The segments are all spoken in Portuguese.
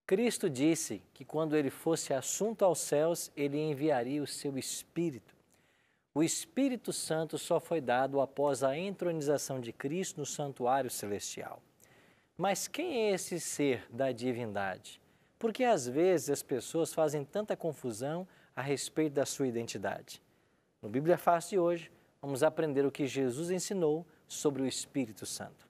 Cristo disse que quando ele fosse assunto aos céus, ele enviaria o seu Espírito. O Espírito Santo só foi dado após a entronização de Cristo no santuário celestial. Mas quem é esse ser da divindade? Porque às vezes as pessoas fazem tanta confusão a respeito da sua identidade. No Bíblia Fácil de hoje, vamos aprender o que Jesus ensinou sobre o Espírito Santo.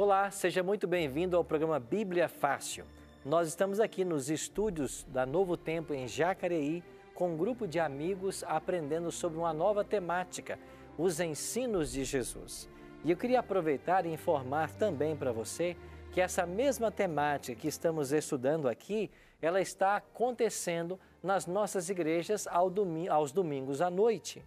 Olá, seja muito bem-vindo ao programa Bíblia Fácil. Nós estamos aqui nos estúdios da Novo Tempo em Jacareí com um grupo de amigos aprendendo sobre uma nova temática, os ensinos de Jesus. E eu queria aproveitar e informar também para você que essa mesma temática que estamos estudando aqui, ela está acontecendo nas nossas igrejas aos domingos à noite.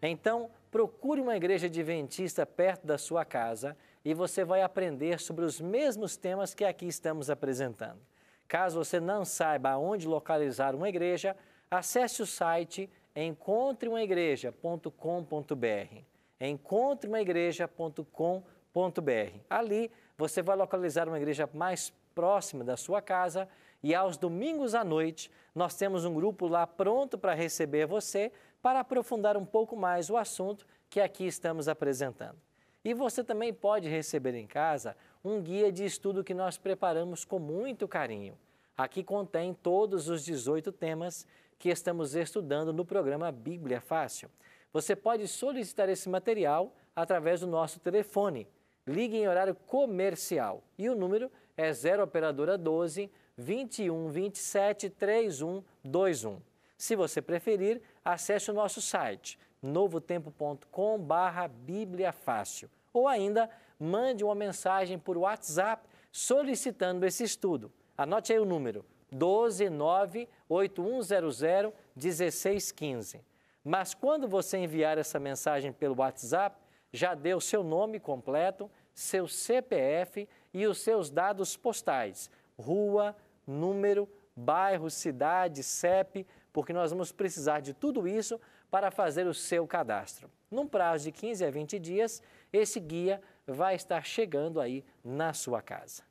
Então, procure uma igreja adventista perto da sua casa e você vai aprender sobre os mesmos temas que aqui estamos apresentando. Caso você não saiba aonde localizar uma igreja, acesse o site encontreumaigreja.com.br. encontreumaigreja.com.br. Ali você vai localizar uma igreja mais próxima da sua casa e aos domingos à noite nós temos um grupo lá pronto para receber você para aprofundar um pouco mais o assunto que aqui estamos apresentando. E você também pode receber em casa um guia de estudo que nós preparamos com muito carinho. Aqui contém todos os 18 temas que estamos estudando no programa Bíblia Fácil. Você pode solicitar esse material através do nosso telefone. Ligue em horário comercial e o número é 0 operadora 12 21 27 3121. Se você preferir, acesse o nosso site novotempo.com/bibliafácil ou ainda mande uma mensagem por WhatsApp solicitando esse estudo. Anote aí o número 12981001615. Mas quando você enviar essa mensagem pelo WhatsApp, já dê o seu nome completo, seu CPF e os seus dados postais, rua, número, bairro, cidade, CEP, porque nós vamos precisar de tudo isso para fazer o seu cadastro. Num prazo de 15 a 20 dias, esse guia vai estar chegando aí na sua casa.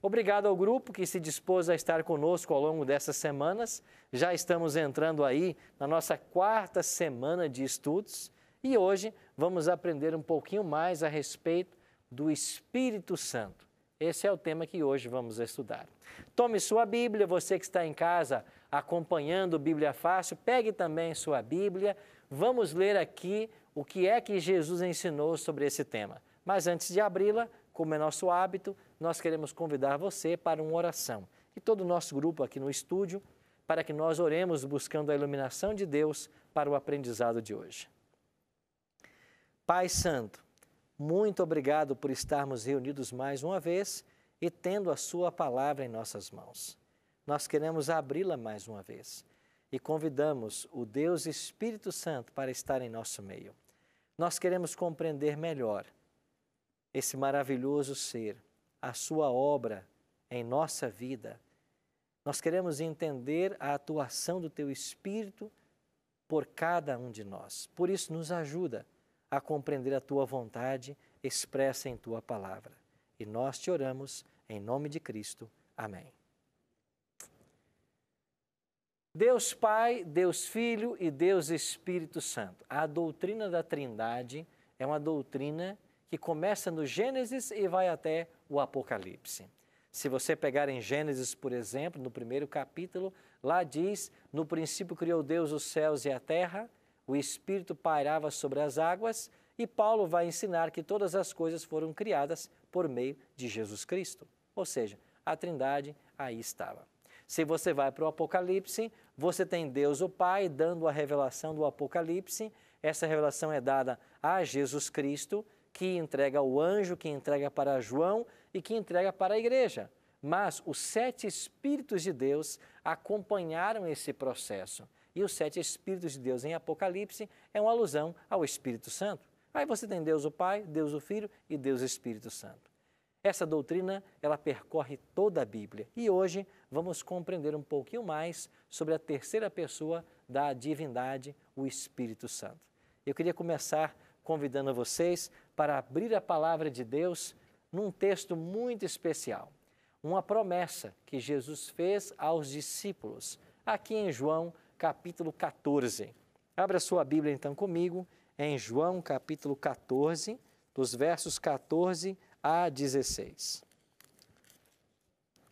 Obrigado ao grupo que se dispôs a estar conosco ao longo dessas semanas. Já estamos entrando aí na nossa 4ª semana de estudos e hoje vamos aprender um pouquinho mais a respeito do Espírito Santo. Esse é o tema que hoje vamos estudar. Tome sua Bíblia, você que está em casa acompanhando Bíblia Fácil, pegue também sua Bíblia. Vamos ler aqui o que é que Jesus ensinou sobre esse tema. Mas antes de abri-la, como é nosso hábito, nós queremos convidar você para uma oração. E todo o nosso grupo aqui no estúdio, para que nós oremos buscando a iluminação de Deus para o aprendizado de hoje. Pai Santo, muito obrigado por estarmos reunidos mais uma vez e tendo a sua palavra em nossas mãos. Nós queremos abri-la mais uma vez e convidamos o Deus Espírito Santo para estar em nosso meio. Nós queremos compreender melhor esse maravilhoso ser, a sua obra em nossa vida. Nós queremos entender a atuação do Teu Espírito por cada um de nós. Por isso, nos ajuda a compreender a Tua vontade expressa em Tua palavra. E nós te oramos em nome de Cristo. Amém. Deus Pai, Deus Filho e Deus Espírito Santo. A doutrina da Trindade é uma doutrina que começa no Gênesis e vai até o Apocalipse. Se você pegar em Gênesis, por exemplo, no 1º capítulo, lá diz: no princípio criou Deus os céus e a terra, o Espírito pairava sobre as águas, e Paulo vai ensinar que todas as coisas foram criadas por meio de Jesus Cristo. Ou seja, a Trindade aí estava. Se você vai para o Apocalipse, você tem Deus o Pai dando a revelação do Apocalipse. Essa revelação é dada a Jesus Cristo, que entrega o anjo, que entrega para João e que entrega para a igreja. Mas os 7 Espíritos de Deus acompanharam esse processo. E os 7 Espíritos de Deus em Apocalipse é uma alusão ao Espírito Santo. Aí você tem Deus o Pai, Deus o Filho e Deus o Espírito Santo. Essa doutrina, ela percorre toda a Bíblia. E hoje vamos compreender um pouquinho mais sobre a terceira pessoa da divindade, o Espírito Santo. Eu queria começar convidando vocês para abrir a palavra de Deus num texto muito especial. Uma promessa que Jesus fez aos discípulos, aqui em João, capítulo 14. Abra sua Bíblia então comigo, em João, capítulo 14, dos versos 14 a 16.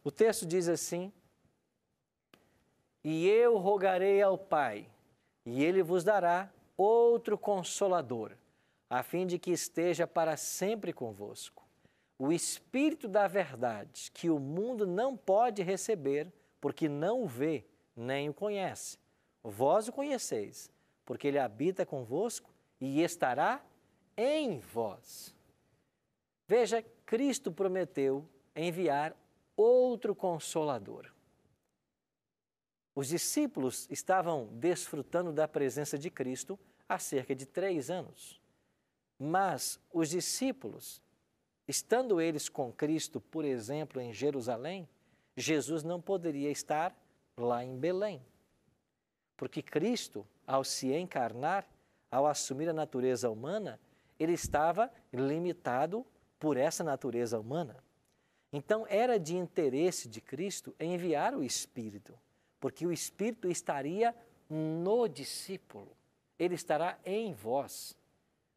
O texto diz assim: E eu rogarei ao Pai, e Ele vos dará outro Consolador, a fim de que esteja para sempre convosco. O Espírito da verdade, que o mundo não pode receber, porque não o vê, nem o conhece. Vós o conheceis, porque Ele habita convosco e estará em vós. Veja, Cristo prometeu enviar outro Consolador. Os discípulos estavam desfrutando da presença de Cristo há cerca de 3 anos. Mas os discípulos, estando eles com Cristo, por exemplo, em Jerusalém, Jesus não poderia estar lá em Belém. Porque Cristo, ao se encarnar, ao assumir a natureza humana, ele estava limitado por essa natureza humana. Então, era de interesse de Cristo enviar o Espírito, porque o Espírito estaria no discípulo, ele estará em vós.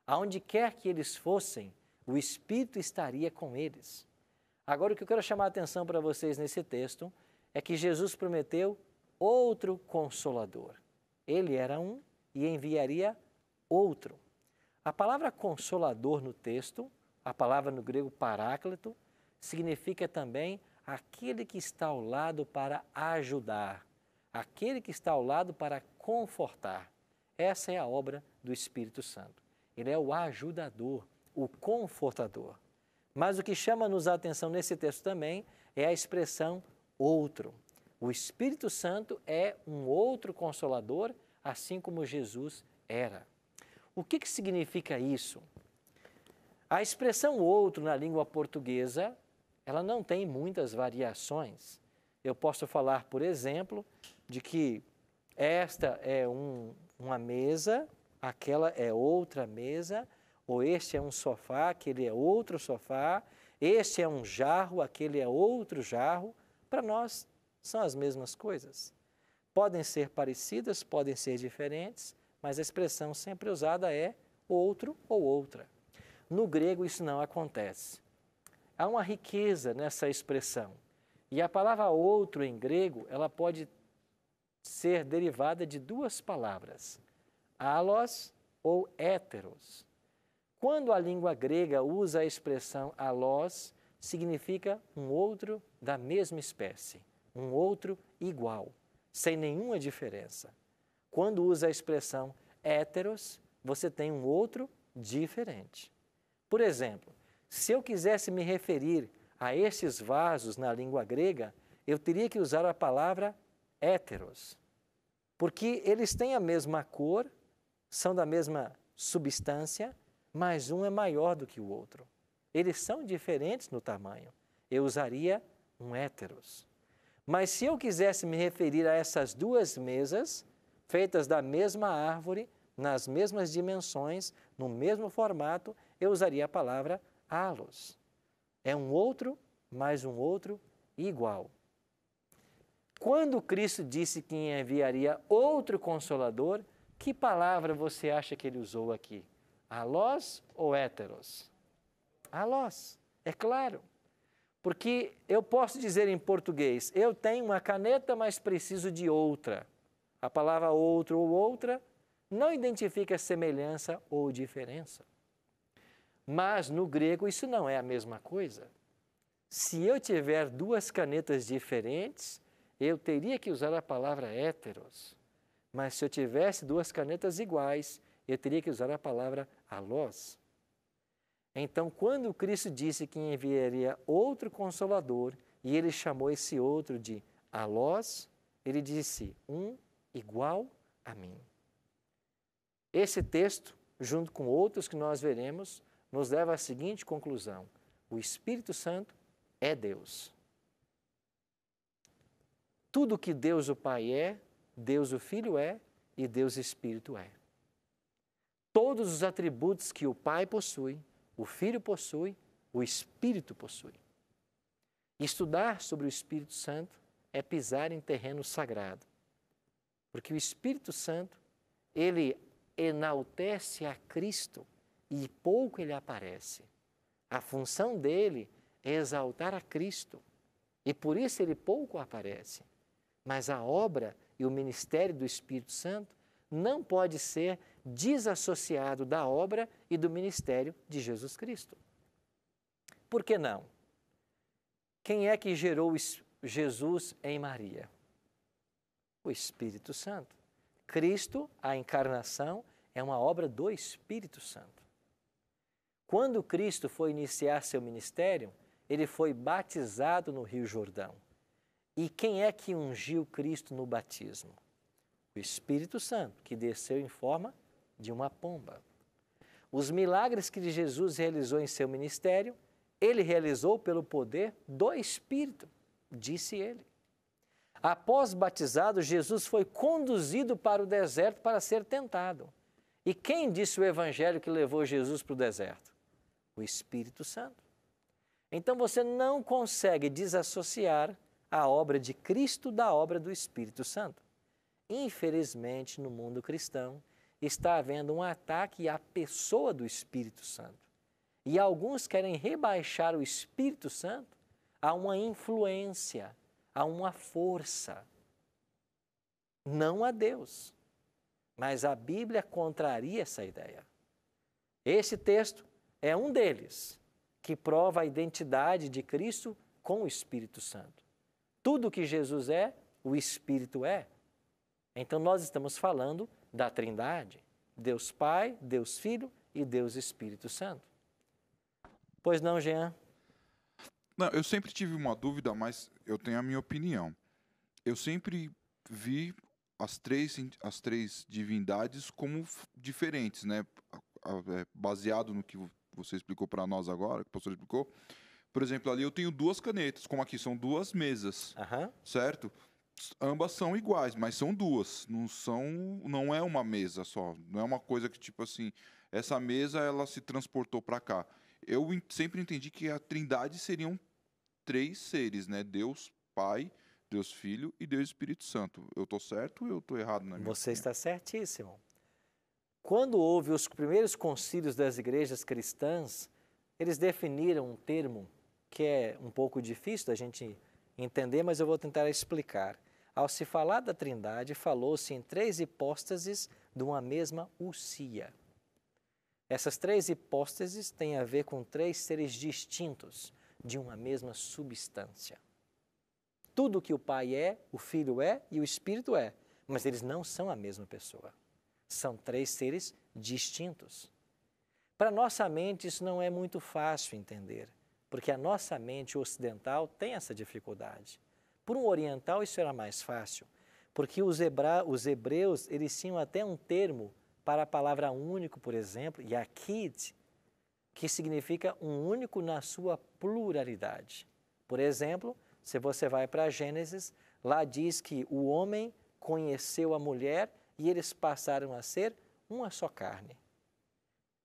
Aonde quer que eles fossem, o Espírito estaria com eles. Agora, o que eu quero chamar a atenção para vocês nesse texto é que Jesus prometeu outro Consolador. Ele era um e enviaria outro. A palavra Consolador no texto, a palavra no grego Paráclito, significa também aquele que está ao lado para ajudar, aquele que está ao lado para confortar. Essa é a obra do Espírito Santo. Ele é o ajudador, o confortador. Mas o que chama-nos a atenção nesse texto também é a expressão outro. O Espírito Santo é um outro Consolador, assim como Jesus era. O que significa isso? A expressão outro na língua portuguesa, ela não tem muitas variações. Eu posso falar, por exemplo, de que esta é uma mesa, aquela é outra mesa, ou este é um sofá, aquele é outro sofá, este é um jarro, aquele é outro jarro. Para nós, são as mesmas coisas. Podem ser parecidas, podem ser diferentes, mas a expressão sempre usada é outro ou outra. No grego, isso não acontece. Há uma riqueza nessa expressão. E a palavra outro em grego, ela pode ser derivada de 2 palavras, allos ou héteros. Quando a língua grega usa a expressão allos, significa um outro da mesma espécie, um outro igual, sem nenhuma diferença. Quando usa a expressão héteros, você tem um outro diferente. Por exemplo, se eu quisesse me referir a estes vasos na língua grega, eu teria que usar a palavra héteros, porque eles têm a mesma cor, são da mesma substância, mas um é maior do que o outro. Eles são diferentes no tamanho. Eu usaria um héteros. Mas se eu quisesse me referir a essas 2 mesas, feitas da mesma árvore, nas mesmas dimensões, no mesmo formato, eu usaria a palavra allos. É um outro, mais um outro igual. Quando Cristo disse que enviaria outro Consolador, que palavra você acha que ele usou aqui? Allos ou héteros? Allos, é claro. Porque eu posso dizer em português, eu tenho uma caneta, mas preciso de outra. A palavra outro ou outra não identifica semelhança ou diferença. Mas no grego isso não é a mesma coisa. Se eu tiver 2 canetas diferentes, eu teria que usar a palavra héteros. Mas se eu tivesse 2 canetas iguais, eu teria que usar a palavra allos. Então, quando Cristo disse que enviaria outro Consolador e ele chamou esse outro de alós, ele disse, um igual a mim. Esse texto, junto com outros que nós veremos, nos leva à seguinte conclusão: o Espírito Santo é Deus. Tudo que Deus o Pai é, Deus o Filho é e Deus o Espírito é. Todos os atributos que o Pai possui, o Filho possui, o Espírito possui. Estudar sobre o Espírito Santo é pisar em terreno sagrado, porque o Espírito Santo, ele enaltece a Cristo e pouco ele aparece. A função dele é exaltar a Cristo e por isso ele pouco aparece. Mas a obra e o ministério do Espírito Santo não pode ser desassociado da obra e do ministério de Jesus Cristo. Por que não? Quem é que gerou Jesus em Maria? O Espírito Santo. Cristo, a encarnação, é uma obra do Espírito Santo. Quando Cristo foi iniciar seu ministério, ele foi batizado no Rio Jordão. E quem é que ungiu Cristo no batismo? O Espírito Santo, que desceu em forma de uma pomba. Os milagres que Jesus realizou em seu ministério, ele realizou pelo poder do Espírito, disse ele. Após batizado, Jesus foi conduzido para o deserto para ser tentado. E quem disse o evangelho que levou Jesus para o deserto? O Espírito Santo. Então você não consegue desassociar a obra de Cristo da obra do Espírito Santo. Infelizmente, no mundo cristão, está havendo um ataque à pessoa do Espírito Santo. E alguns querem rebaixar o Espírito Santo a uma influência, a uma força. Não a Deus. Mas a Bíblia contraria essa ideia. Esse texto é um deles, que prova a identidade de Cristo com o Espírito Santo. Tudo que Jesus é, o Espírito é. Então nós estamos falando da Trindade, Deus Pai, Deus Filho e Deus Espírito Santo. Pois não, Jean? Não, eu sempre tive uma dúvida, mas eu tenho a minha opinião. Eu sempre vi as três divindades como diferentes, né? Baseado no que você explicou para nós agora, que o pastor explicou. Por exemplo, ali eu tenho duas canetas, como aqui são duas mesas, certo? Ambas são iguais, mas são duas, não é uma mesa só, não é uma coisa que tipo assim, essa mesa ela se transportou para cá. Eu sempre entendi que a Trindade seriam três seres, né? Deus Pai, Deus Filho e Deus Espírito Santo. Eu estou certo ou eu estou errado na minha Você opinião? está certíssimo. Quando houve os primeiros concílios das igrejas cristãs, eles definiram um termo que é um pouco difícil da gente entender, mas eu vou tentar explicar. Ao se falar da Trindade, falou-se em três hipóstases de uma mesma ousia. Essas três hipóstases têm a ver com três seres distintos de uma mesma substância. Tudo que o Pai é, o Filho é e o Espírito é, mas eles não são a mesma pessoa. São três seres distintos. Para nossa mente isso não é muito fácil entender, porque a nossa mente ocidental tem essa dificuldade. Por um oriental isso era mais fácil, porque os hebreus eles tinham até um termo para a palavra único, por exemplo, Yahid, que significa um único na sua pluralidade. Por exemplo, se você vai para Gênesis, lá diz que o homem conheceu a mulher e eles passaram a ser uma só carne.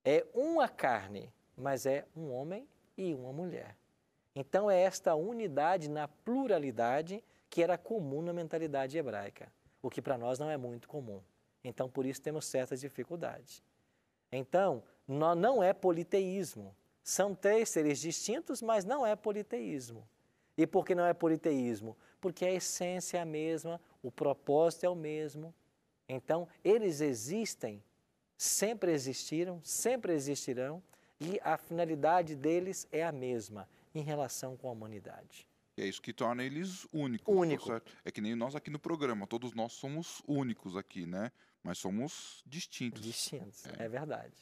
É uma carne, mas é um homem e uma mulher. Então é esta unidade na pluralidade que era comum na mentalidade hebraica, o que para nós não é muito comum. Então por isso temos certas dificuldades. Então não é politeísmo. São três seres distintos, mas não é politeísmo. E por que não é politeísmo? Porque a essência é a mesma, o propósito é o mesmo. Então eles existem, sempre existiram, sempre existirão, e a finalidade deles é a mesma em relação com a humanidade. É isso que torna eles únicos. Único. Certo? É que nem nós aqui no programa, todos nós somos únicos aqui, né? Mas somos distintos. Distintos, é verdade.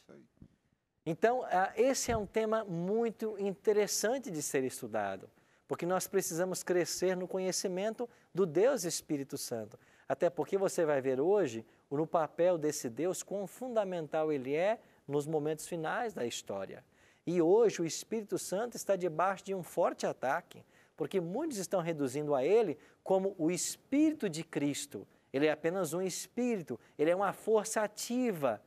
Então, esse é um tema muito interessante de ser estudado, porque nós precisamos crescer no conhecimento do Deus Espírito Santo. Até porque você vai ver hoje, no papel desse Deus, quão fundamental ele é nos momentos finais da história. E hoje o Espírito Santo está debaixo de um forte ataque, porque muitos estão reduzindo a ele como o Espírito de Cristo. Ele é apenas um Espírito, ele é uma força ativa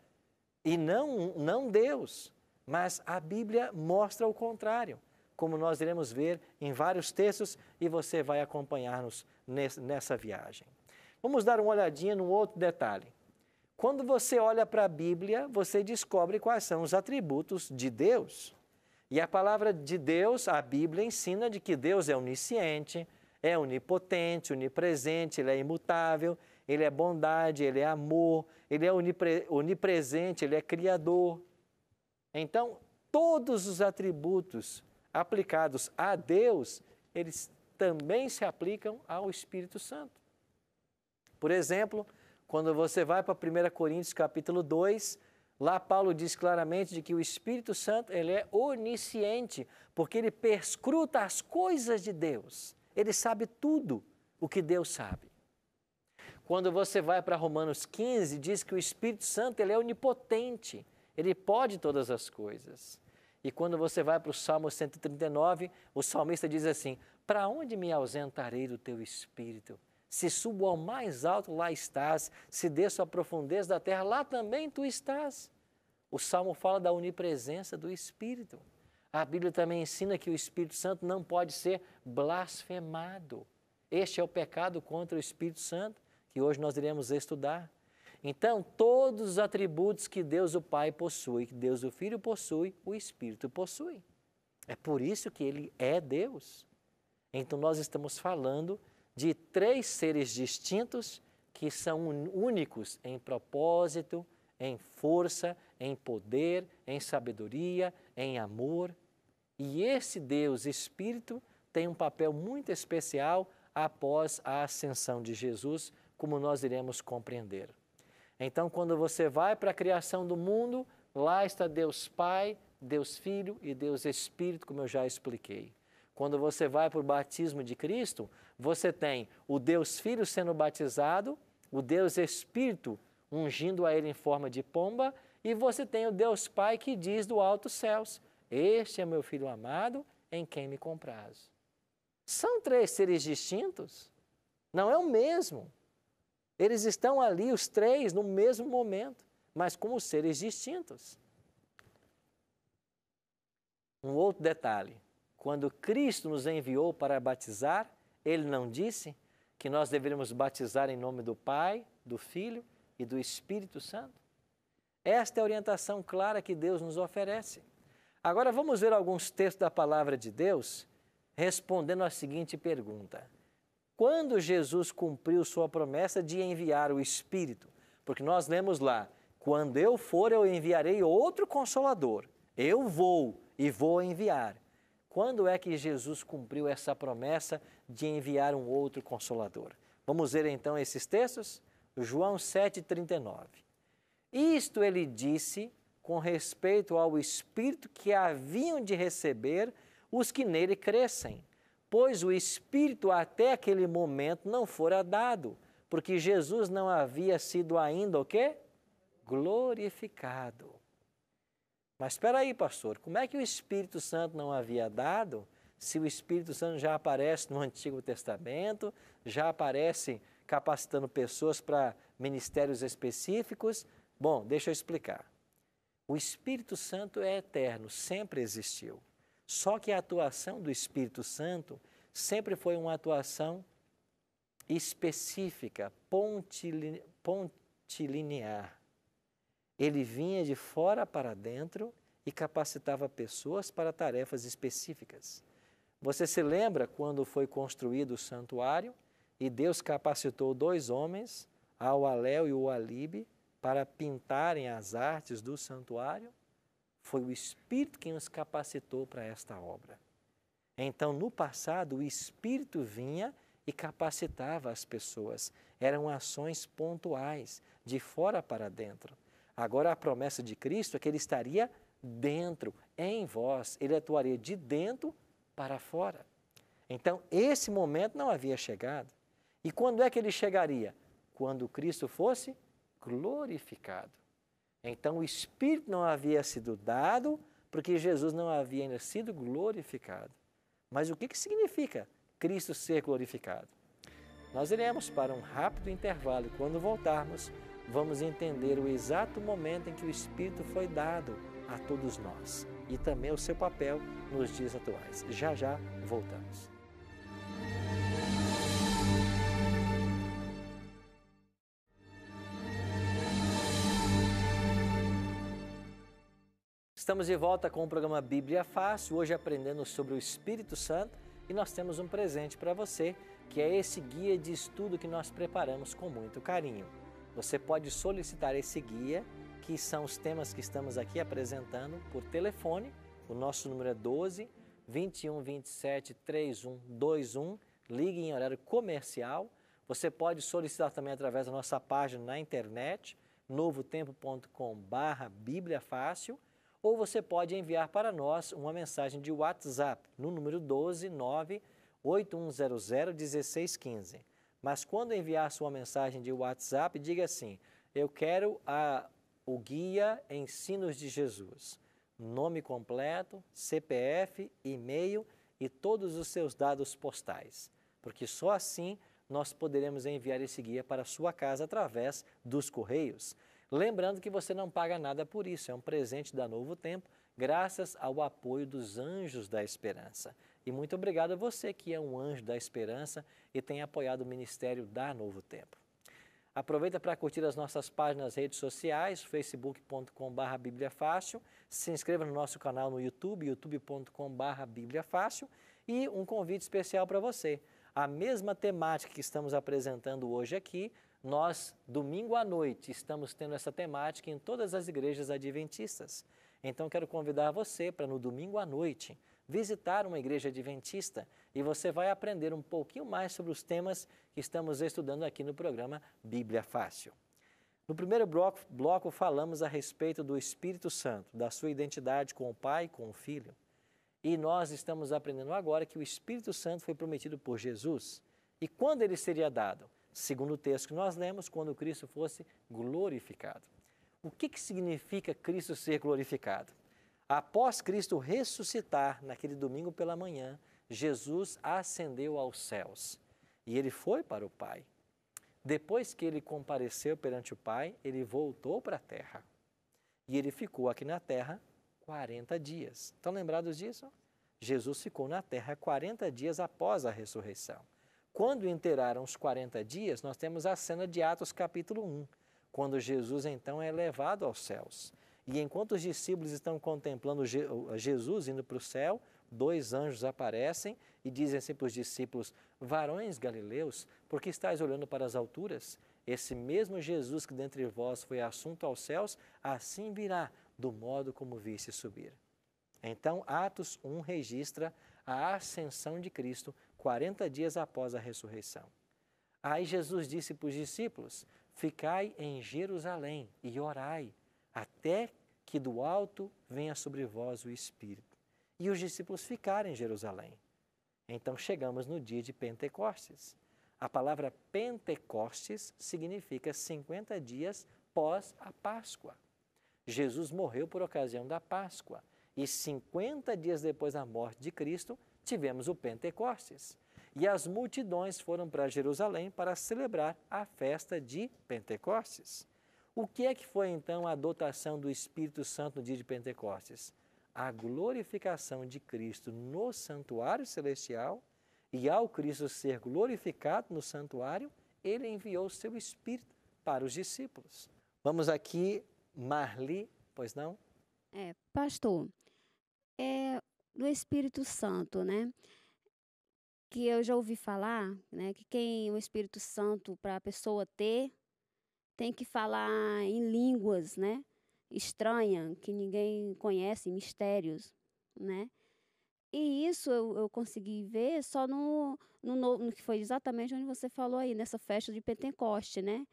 e não Deus. Mas a Bíblia mostra o contrário, como nós iremos ver em vários textos e você vai acompanhar-nos nessa viagem. Vamos dar uma olhadinha num outro detalhe. Quando você olha para a Bíblia, você descobre quais são os atributos de Deus. E a palavra de Deus, a Bíblia ensina de que Deus é onisciente, é onipotente, onipresente, ele é imutável, ele é bondade, ele é amor, ele é onipresente, ele é criador. Então, todos os atributos aplicados a Deus, eles também se aplicam ao Espírito Santo. Por exemplo, quando você vai para 1 Coríntios capítulo 2, lá Paulo diz claramente de que o Espírito Santo ele é onisciente, porque ele perscruta as coisas de Deus. Ele sabe tudo o que Deus sabe. Quando você vai para Romanos 15, diz que o Espírito Santo ele é onipotente, ele pode todas as coisas. E quando você vai para o Salmo 139, o salmista diz assim: para onde me ausentarei do teu Espírito? Se subo ao mais alto, lá estás. Se desço à profundeza da terra, lá também tu estás. O Salmo fala da onipresença do Espírito. A Bíblia também ensina que o Espírito Santo não pode ser blasfemado. Este é o pecado contra o Espírito Santo, que hoje nós iremos estudar. Então, todos os atributos que Deus o Pai possui, que Deus o Filho possui, o Espírito possui. É por isso que ele é Deus. Então, nós estamos falando de três seres distintos que são únicos em propósito, em força, em poder, em sabedoria, em amor. E esse Deus Espírito tem um papel muito especial após a ascensão de Jesus, como nós iremos compreender. Então, quando você vai para a criação do mundo, lá está Deus Pai, Deus Filho e Deus Espírito, como eu já expliquei. Quando você vai para o batismo de Cristo, você tem o Deus Filho sendo batizado, o Deus Espírito ungindo a ele em forma de pomba, e você tem o Deus Pai que diz do alto céus: este é meu Filho amado, em quem me comprazo. São três seres distintos, não é o mesmo. Eles estão ali, os três, no mesmo momento, mas como seres distintos. Um outro detalhe, quando Cristo nos enviou para batizar, ele não disse que nós deveríamos batizar em nome do Pai, do Filho e do Espírito Santo? Esta é a orientação clara que Deus nos oferece. Agora vamos ver alguns textos da palavra de Deus respondendo à seguinte pergunta: quando Jesus cumpriu sua promessa de enviar o Espírito? Porque nós lemos lá: quando eu for, eu enviarei outro Consolador. Eu vou e vou enviar. Quando é que Jesus cumpriu essa promessa de enviar um outro Consolador? Vamos ver então esses textos? João 7,39. Isto ele disse com respeito ao Espírito que haviam de receber os que nele crescem, pois o Espírito até aquele momento não fora dado, porque Jesus não havia sido ainda o quê? Glorificado. Mas espera aí, pastor, como é que o Espírito Santo não havia dado, se o Espírito Santo já aparece no Antigo Testamento, já aparece capacitando pessoas para ministérios específicos? Bom, deixa eu explicar. O Espírito Santo é eterno, sempre existiu. Só que a atuação do Espírito Santo sempre foi uma atuação específica, pontilinear. Ele vinha de fora para dentro e capacitava pessoas para tarefas específicas. Você se lembra quando foi construído o santuário e Deus capacitou 2 homens, ao Aléu e o Alibe, para pintarem as artes do santuário? Foi o Espírito quem os capacitou para esta obra. Então, no passado, o Espírito vinha e capacitava as pessoas. Eram ações pontuais, de fora para dentro. Agora, a promessa de Cristo é que Ele estaria dentro, em vós. Ele atuaria de dentro para fora. Então, esse momento não havia chegado. E quando é que ele chegaria? Quando Cristo fosse glorificado. Então, o Espírito não havia sido dado, porque Jesus não havia ainda sido glorificado. Mas o que significa Cristo ser glorificado? Nós iremos para um rápido intervalo e quando voltarmos, vamos entender o exato momento em que o Espírito foi dado a todos nós e também o seu papel nos dias atuais. Já já voltamos. Estamos de volta com o programa Bíblia Fácil, hoje aprendendo sobre o Espírito Santo e nós temos um presente para você, que é esse guia de estudo que nós preparamos com muito carinho. Você pode solicitar esse guia, que são os temas que estamos aqui apresentando, por telefone. O nosso número é 12 21 27 3121, ligue em horário comercial. Você pode solicitar também através da nossa página na internet, novotempo.com/bibliafácil, ou você pode enviar para nós uma mensagem de WhatsApp no número 12 981001615. Mas quando enviar sua mensagem de WhatsApp, diga assim: eu quero o guia Ensinos de Jesus. Nome completo, CPF, e-mail e todos os seus dados postais. Porque só assim nós poderemos enviar esse guia para a sua casa através dos correios. Lembrando que você não paga nada por isso, é um presente da Novo Tempo, graças ao apoio dos Anjos da Esperança. E muito obrigado a você que é um anjo da esperança e tem apoiado o ministério da Novo Tempo. Aproveita para curtir as nossas páginas nas redes sociais, facebook.com/bibliafácil, se inscreva no nosso canal no YouTube, youtube.com/bibliafácil e um convite especial para você. A mesma temática que estamos apresentando hoje aqui, nós, domingo à noite, estamos tendo essa temática em todas as igrejas adventistas. Então, quero convidar você para, no domingo à noite, visitar uma igreja adventista e você vai aprender um pouquinho mais sobre os temas que estamos estudando aqui no programa Bíblia Fácil. No primeiro bloco falamos a respeito do Espírito Santo, da sua identidade com o Pai e com o Filho. E nós estamos aprendendo agora que o Espírito Santo foi prometido por Jesus. E quando ele seria dado? Segundo o texto que nós lemos, quando Cristo fosse glorificado. O que significa Cristo ser glorificado? Após Cristo ressuscitar naquele domingo pela manhã, Jesus ascendeu aos céus e ele foi para o Pai. Depois que ele compareceu perante o Pai, ele voltou para a terra e ele ficou aqui na terra 40 dias. Estão lembrados disso? Jesus ficou na terra 40 dias após a ressurreição. Quando inteiraram os 40 dias, nós temos a cena de Atos capítulo 1, quando Jesus então é levado aos céus. E enquanto os discípulos estão contemplando Jesus indo para o céu, dois anjos aparecem e dizem assim para os discípulos: varões galileus, por que estáis olhando para as alturas? Esse mesmo Jesus que dentre vós foi assunto aos céus, assim virá do modo como viste subir. Então, Atos 1 registra a ascensão de Cristo 40 dias após a ressurreição. Aí Jesus disse para os discípulos: ficai em Jerusalém e orai, até que do alto venha sobre vós o Espírito. E os discípulos ficaram em Jerusalém. Então chegamos no dia de Pentecostes. A palavra Pentecostes significa 50 dias pós a Páscoa. Jesus morreu por ocasião da Páscoa. E 50 dias depois da morte de Cristo, tivemos o Pentecostes. E as multidões foram para Jerusalém para celebrar a festa de Pentecostes. O que é que foi então a dotação do Espírito Santo no dia de Pentecostes? A glorificação de Cristo no santuário celestial, e ao Cristo ser glorificado no santuário, ele enviou o seu Espírito para os discípulos. Vamos aqui, Marli, pois não? Pastor, do Espírito Santo, né? Que eu já ouvi falar, né? Que o Espírito Santo, para a pessoa ter, tem que falar em línguas, né? Estranha, que ninguém conhece, mistérios, né? E isso eu consegui ver só no que foi exatamente onde você falou aí, nessa festa de Pentecoste, né?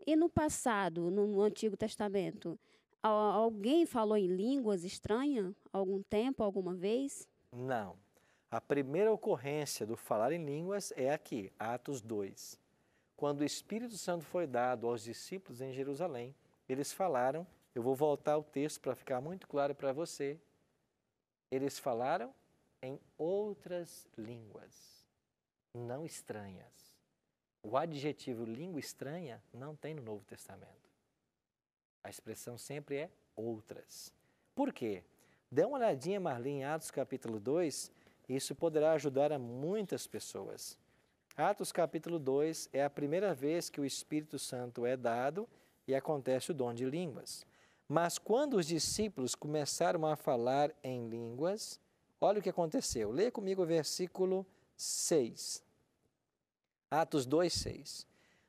E no passado, no Antigo Testamento, alguém falou em línguas estranhas algum tempo, alguma vez? Não. A primeira ocorrência do falar em línguas é aqui, Atos 2. Quando o Espírito Santo foi dado aos discípulos em Jerusalém, eles falaram, eu vou voltar ao texto para ficar muito claro para você, eles falaram em outras línguas, não estranhas. O adjetivo língua estranha não tem no Novo Testamento. A expressão sempre é outras. Por quê? Dê uma olhadinha, Marli, em Atos capítulo 2, isso poderá ajudar a muitas pessoas. Atos capítulo 2 é a primeira vez que o Espírito Santo é dado e acontece o dom de línguas. Mas quando os discípulos começaram a falar em línguas, olha o que aconteceu. Leia comigo o versículo 6. Atos 2, 6.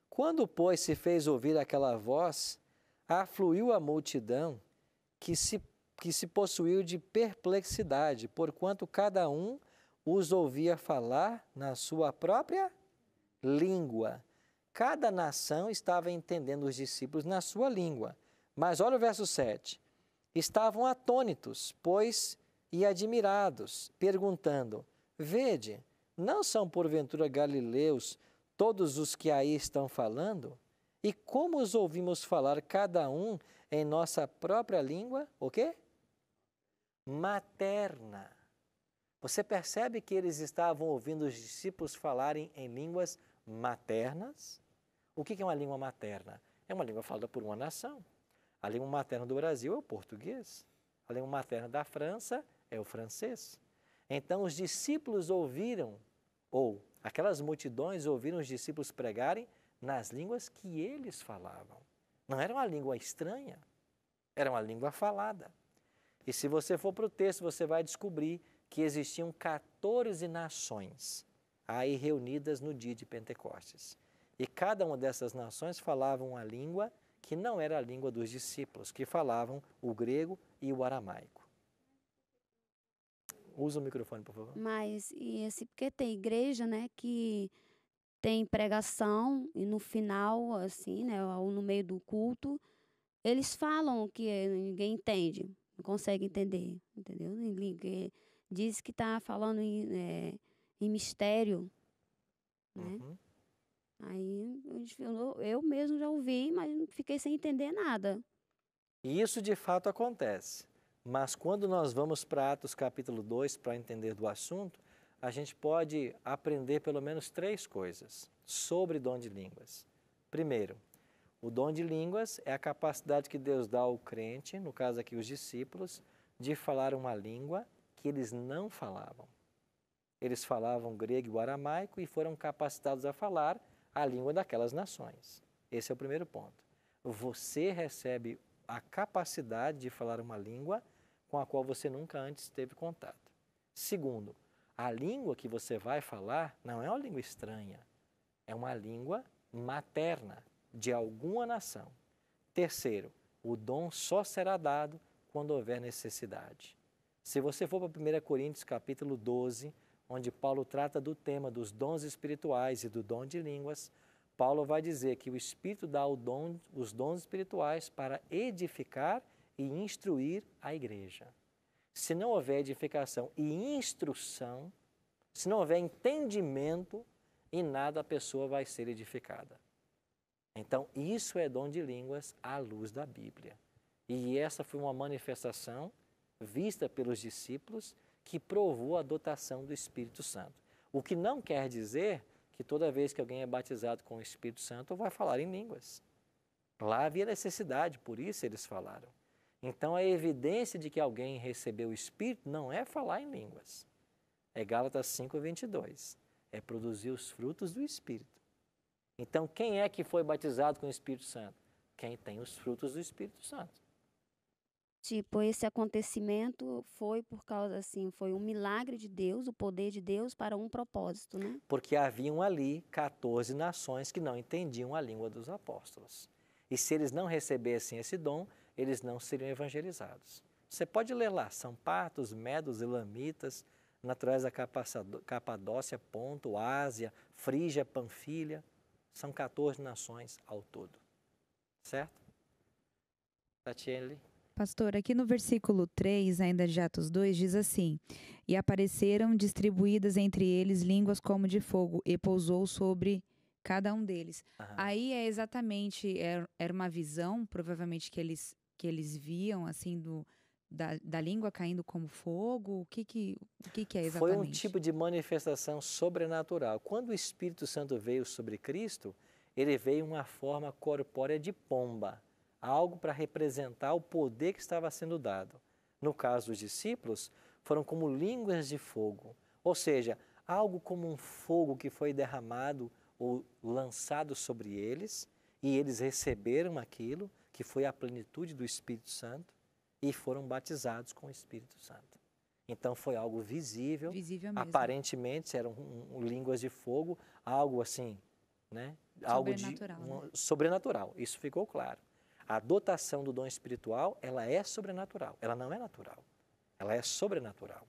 Quando, pois, se fez ouvir aquela voz, afluiu a multidão que se possuiu de perplexidade, porquanto cada um os ouvia falar na sua própria língua. Cada nação estava entendendo os discípulos na sua língua. Mas olha o verso 7. Estavam atônitos, pois, e admirados, perguntando, vede, não são porventura galileus todos os que aí estão falando? E como os ouvimos falar cada um em nossa própria língua? O quê? Materna. Você percebe que eles estavam ouvindo os discípulos falarem em línguas maternas? O que é uma língua materna? É uma língua falada por uma nação. A língua materna do Brasil é o português. A língua materna da França é o francês. Então, os discípulos ouviram, ou aquelas multidões ouviram os discípulos pregarem nas línguas que eles falavam. Não era uma língua estranha, era uma língua falada. E se você for para o texto, você vai descobrir que existiam 14 nações aí reunidas no dia de Pentecostes. E cada uma dessas nações falava uma língua que não era a língua dos discípulos, que falavam o grego e o aramaico. Usa o microfone, por favor. Mas, porque tem igreja, né, que tem pregação e no final, assim, né, ou no meio do culto, eles falam que ninguém entende, não consegue entender, entendeu? Diz que está falando em mistério, né? Uhum. Aí eu mesmo já ouvi, mas fiquei sem entender nada. E isso de fato acontece. Mas quando nós vamos para Atos capítulo 2 para entender do assunto, a gente pode aprender pelo menos 3 coisas sobre dom de línguas. Primeiro, o dom de línguas é a capacidade que Deus dá ao crente, no caso aqui os discípulos, de falar uma língua que eles não falavam. Eles falavam grego e o aramaico e foram capacitados a falar a língua daquelas nações. Esse é o primeiro ponto. Você recebe a capacidade de falar uma língua com a qual você nunca antes teve contato. Segundo, a língua que você vai falar não é uma língua estranha, é uma língua materna de alguma nação. Terceiro, o dom só será dado quando houver necessidade. Se você for para 1 Coríntios capítulo 12, onde Paulo trata do tema dos dons espirituais e do dom de línguas, Paulo vai dizer que o Espírito dá os dons espirituais para edificar e instruir a igreja. Se não houver edificação e instrução, se não houver entendimento, em nada a pessoa vai ser edificada. Então, isso é dom de línguas à luz da Bíblia. E essa foi uma manifestação vista pelos discípulos que provou a dotação do Espírito Santo. O que não quer dizer que toda vez que alguém é batizado com o Espírito Santo vai falar em línguas. Lá havia necessidade, por isso eles falaram. Então, a evidência de que alguém recebeu o Espírito não é falar em línguas. É Gálatas 5:22. É produzir os frutos do Espírito. Então, quem é que foi batizado com o Espírito Santo? Quem tem os frutos do Espírito Santo. Tipo, esse acontecimento foi por causa, assim, foi um milagre de Deus, o poder de Deus para um propósito, né? Porque haviam ali 14 nações que não entendiam a língua dos apóstolos. E se eles não recebessem esse dom, eles não seriam evangelizados. Você pode ler lá, são partos, medos, elamitas, naturais da Capadócia, Ponto, Ásia, Frígia, Panfilha. São 14 nações ao todo. Certo? Tatiele? Pastor, aqui no versículo 3, ainda de Atos 2, diz assim: E apareceram distribuídas entre eles línguas como de fogo, e pousou sobre cada um deles. Aham. Aí é exatamente, era uma visão, provavelmente, que eles viam, assim, da língua caindo como fogo. O que é exatamente? Foi um tipo de manifestação sobrenatural. Quando o Espírito Santo veio sobre Cristo, ele veio em uma forma corpórea de pomba, algo para representar o poder que estava sendo dado. No caso dos discípulos, foram como línguas de fogo, ou seja, algo como um fogo que foi derramado ou lançado sobre eles, e eles receberam aquilo, que foi a plenitude do Espírito Santo, e foram batizados com o Espírito Santo. Então foi algo visível, Visível mesmo. aparentemente eram línguas de fogo, algo assim, né? Algo Sobrenatural, né? Sobrenatural, isso ficou claro. A dotação do dom espiritual, ela é sobrenatural, ela não é natural, ela é sobrenatural.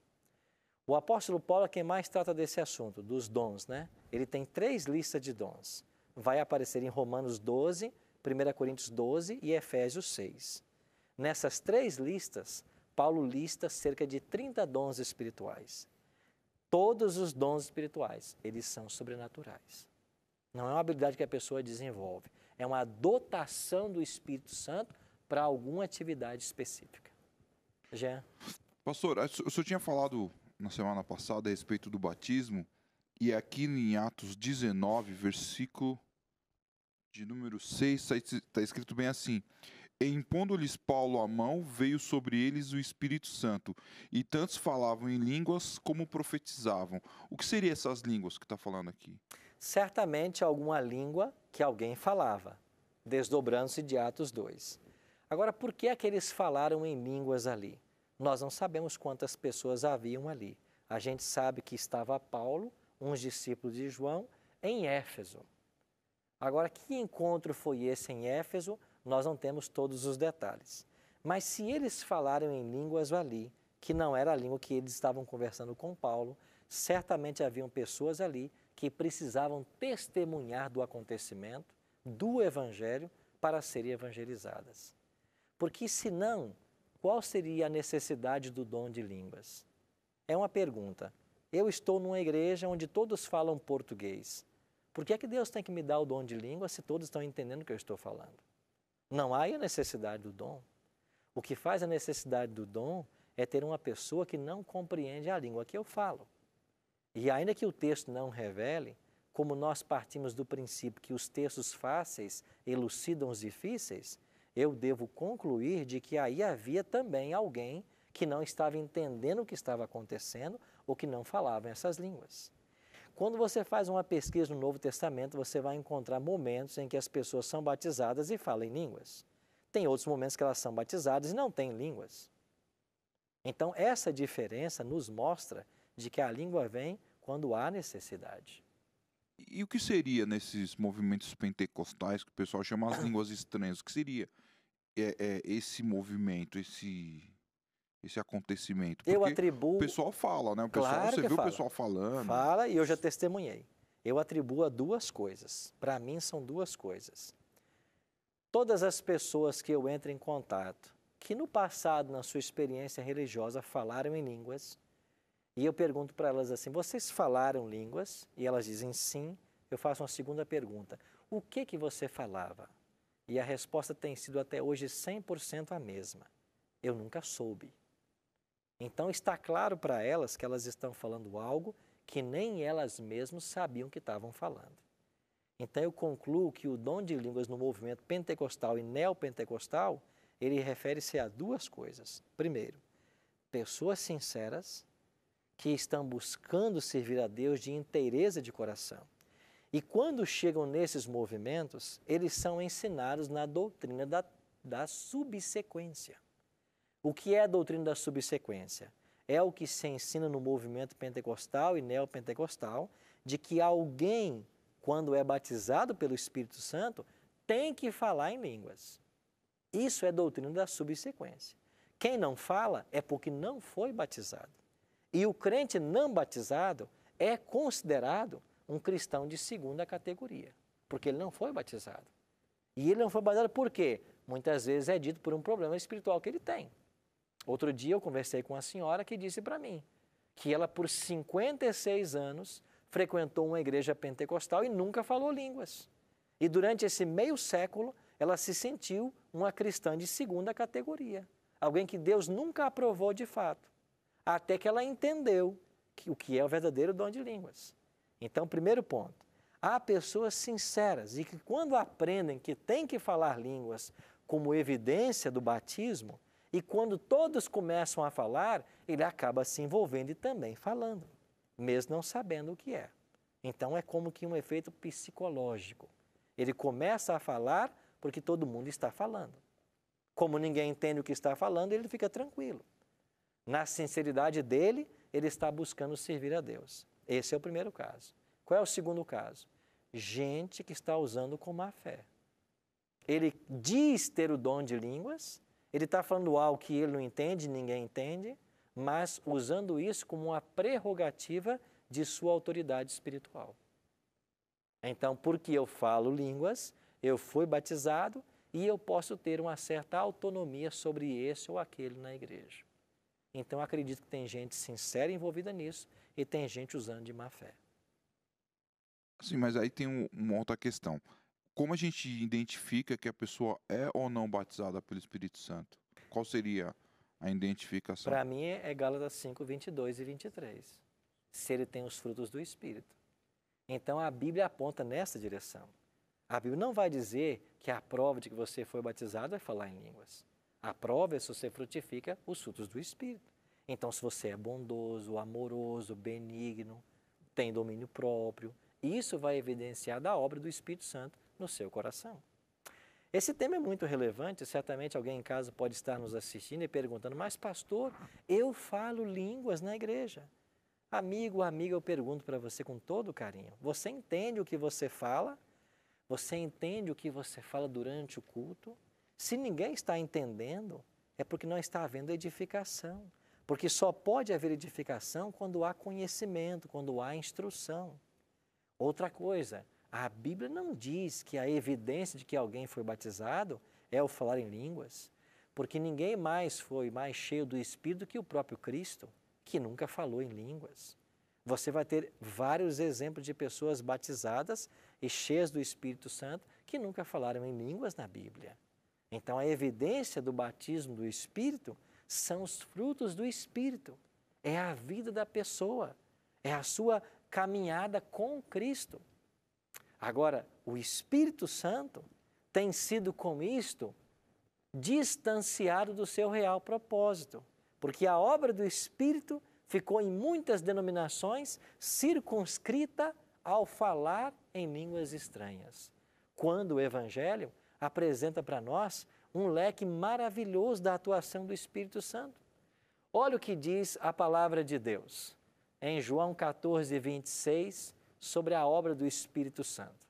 O apóstolo Paulo é quem mais trata desse assunto, dos dons, né? Ele tem 3 listas de dons. Vai aparecer em Romanos 12, 1 Coríntios 12 e Efésios 6. Nessas 3 listas, Paulo lista cerca de 30 dons espirituais. Todos os dons espirituais, eles são sobrenaturais. Não é uma habilidade que a pessoa desenvolve, é uma dotação do Espírito Santo para alguma atividade específica. Jean? Pastor, o senhor tinha falado na semana passada a respeito do batismo, e aqui em Atos 19, versículo de número 6, está escrito bem assim: E impondo-lhes Paulo a mão, veio sobre eles o Espírito Santo, e tantos falavam em línguas como profetizavam. O que seriam essas línguas que está falando aqui? Certamente alguma língua que alguém falava, desdobrando-se de Atos 2. Agora, por que é que eles falaram em línguas ali? Nós não sabemos quantas pessoas haviam ali. A gente sabe que estava Paulo, uns discípulos de João, em Éfeso. Agora, que encontro foi esse em Éfeso? Nós não temos todos os detalhes. Mas se eles falaram em línguas ali, que não era a língua que eles estavam conversando com Paulo, certamente haviam pessoas ali que precisavam testemunhar do acontecimento, do Evangelho, para serem evangelizadas. Porque senão, qual seria a necessidade do dom de línguas? É uma pergunta. Eu estou numa igreja onde todos falam português. Por que é que Deus tem que me dar o dom de língua se todos estão entendendo o que eu estou falando? Não há a necessidade do dom. O que faz a necessidade do dom é ter uma pessoa que não compreende a língua que eu falo. E ainda que o texto não revele, como nós partimos do princípio que os textos fáceis elucidam os difíceis, eu devo concluir de que aí havia também alguém que não estava entendendo o que estava acontecendo ou que não falava essas línguas. Quando você faz uma pesquisa no Novo Testamento, você vai encontrar momentos em que as pessoas são batizadas e falam em línguas. Tem outros momentos que elas são batizadas e não têm línguas. Então, essa diferença nos mostra de que a língua vem quando há necessidade. E o que seria nesses movimentos pentecostais que o pessoal chama as línguas estranhas? O que seria esse movimento, esse acontecimento? Porque Eu atribuo... o pessoal fala, né? O pessoal, Claro você que vê fala. o pessoal falando. Fala e eu já testemunhei. Eu atribuo a 2 coisas. Para mim são 2 coisas. Todas as pessoas que eu entro em contato, que no passado, na sua experiência religiosa, falaram em línguas, e eu pergunto para elas assim, vocês falaram línguas? E elas dizem sim. Eu faço uma segunda pergunta. O que você falava? E a resposta tem sido até hoje 100% a mesma. Eu nunca soube. Então está claro para elas que elas estão falando algo que nem elas mesmas sabiam que estavam falando. Então eu concluo que o dom de línguas no movimento pentecostal e neopentecostal, ele refere-se a 2 coisas. Primeiro, pessoas sinceras que estão buscando servir a Deus de inteireza de coração. E quando chegam nesses movimentos, eles são ensinados na doutrina da subsequência. O que é a doutrina da subsequência? É o que se ensina no movimento pentecostal e neopentecostal, de que alguém, quando é batizado pelo Espírito Santo, tem que falar em línguas. Isso é doutrina da subsequência. Quem não fala é porque não foi batizado. E o crente não batizado é considerado um cristão de 2ª categoria, porque ele não foi batizado. E ele não foi batizado por quê? muitas vezes é dito por um problema espiritual que ele tem. Outro dia eu conversei com uma senhora que disse para mim que ela, por 56 anos, frequentou uma igreja pentecostal e nunca falou línguas. E durante esse meio século, ela se sentiu uma cristã de segunda categoria. Alguém que Deus nunca aprovou de fato. Até que ela entendeu o que é o verdadeiro dom de línguas. Então, primeiro ponto. Há pessoas sinceras e que quando aprendem que tem que falar línguas como evidência do batismo, e quando todos começam a falar, ele acaba se envolvendo e também falando, mesmo não sabendo o que é. Então, é como que um efeito psicológico. Ele começa a falar porque todo mundo está falando. Como ninguém entende o que está falando, ele fica tranquilo. Na sinceridade dele, ele está buscando servir a Deus. Esse é o primeiro caso. Qual é o segundo caso? Gente que está usando com má fé. Ele diz ter o dom de línguas, ele está falando algo que ele não entende, ninguém entende, mas usando isso como uma prerrogativa de sua autoridade espiritual. Então, porque eu falo línguas, eu fui batizado e eu posso ter uma certa autonomia sobre esse ou aquele na igreja. Então, acredito que tem gente sincera envolvida nisso e tem gente usando de má fé. Sim, mas aí tem uma outra questão. Como a gente identifica que a pessoa é ou não batizada pelo Espírito Santo? Qual seria a identificação? Para mim é Gálatas 5, 22 e 23. Se ele tem os frutos do Espírito. Então a Bíblia aponta nessa direção. A Bíblia não vai dizer que a prova de que você foi batizado é falar em línguas. A prova é se você frutifica os frutos do Espírito. Então se você é bondoso, amoroso, benigno, tem domínio próprio, isso vai evidenciar da obra do Espírito Santo no seu coração. Esse tema é muito relevante, certamente alguém em casa pode estar nos assistindo e perguntando, mas pastor, eu falo línguas na igreja. Amigo, amiga, eu pergunto para você com todo carinho, você entende o que você fala? Você entende o que você fala durante o culto? Se ninguém está entendendo, é porque não está havendo edificação. Porque só pode haver edificação quando há conhecimento, quando há instrução. Outra coisa, a Bíblia não diz que a evidência de que alguém foi batizado é o falar em línguas, porque ninguém mais foi mais cheio do Espírito que o próprio Cristo, que nunca falou em línguas. Você vai ter vários exemplos de pessoas batizadas e cheias do Espírito Santo que nunca falaram em línguas na Bíblia. Então, a evidência do batismo do Espírito são os frutos do Espírito. É a vida da pessoa, é a sua caminhada com Cristo. Agora, o Espírito Santo tem sido com isto distanciado do seu real propósito, porque a obra do Espírito ficou em muitas denominações circunscrita ao falar em línguas estranhas, quando o Evangelho apresenta para nós um leque maravilhoso da atuação do Espírito Santo. Olha o que diz a palavra de Deus em João 14, 26, sobre a obra do Espírito Santo.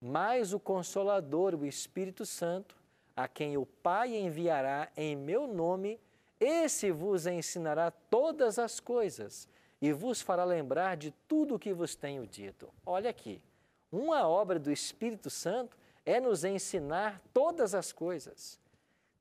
Mas o Consolador, o Espírito Santo, a quem o Pai enviará em meu nome, esse vos ensinará todas as coisas e vos fará lembrar de tudo o que vos tenho dito. Olha aqui, uma obra do Espírito Santo é nos ensinar todas as coisas.